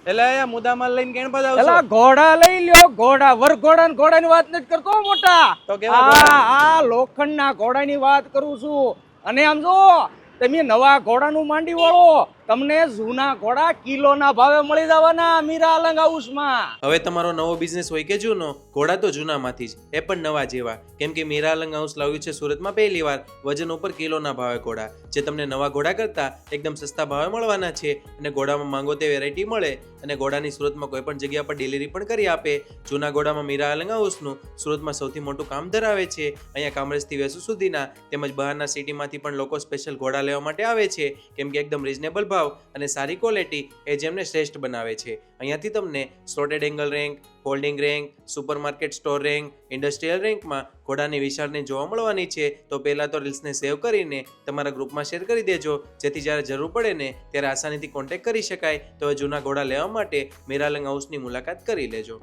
એટલે અહીંયા મુદ્દામાલ લઈને કેણ બધા એલા આવશો? ઘોડા લઈ લ્યો, ઘોડા વરઘોડા ને ઘોડાની વાત નથી કરતો મોટા. તો કેવા ઘોડા? આ લોખંડના ઘોડાની વાત કરું છું. અને આમ જો તમે નવા ઘોડાનું માંડી વાળો, તમને જૂના ઘોડા કિલોના ભાવે મળી જવાના મીરા અલંગ હાઉસમાં. હવે તમારો નવો બિઝનેસ હોય કે જૂનો, ઘોડા તો જૂનામાંથી જ, એ પણ નવા જેવા. કેમ કે મીરા અલંગ હાઉસ લાવ્યું છે સુરતમાં પહેલી વાર વજન ઉપર કિલોના ભાવે ઘોડા, જે તમને નવા ઘોડા કરતા એકદમ સસ્તા ભાવે મળવાના છે. અને ઘોડામાં માંગો તે વેરાયટી મળે, અને ઘોડાની સુરતમાં કોઈ પણ જગ્યા પર ડિલિવરી પણ કરી આપે. જૂના ઘોડામાં મીરા અલંગ હાઉસનું સુરતમાં સૌથી મોટું કામ ધરાવે છે. અહીંયા કામરેજથી વેસુ સુધીના તેમજ બહારના સિટીમાંથી પણ લોકો સ્પેશિયલ ઘોડા લેવા માટે આવે છે, કેમ કે એકદમ રિઝનેબલ ભાવ અને સારી ક્વોલિટી એ જેમને શ્રેષ્ઠ બનાવે છે. અહીંયાથી તમને slotted angle rack, holding rack, supermarket store rack, industrial રેન્કમાં ઘોડાની વિશાળની જોવા મળવાની છે. તો પહેલાં તો રીલ્સને સેવ કરીને તમારા ગ્રુપમાં શેર કરી દેજો, જેથી જ્યારે જરૂર પડે ને ત્યારે આસાનીથી કોન્ટેક્ટ કરી શકાય. તો હવે જૂના ઘોડા લેવા માટે મીરા અલંગ હાઉસની મુલાકાત કરી લેજો.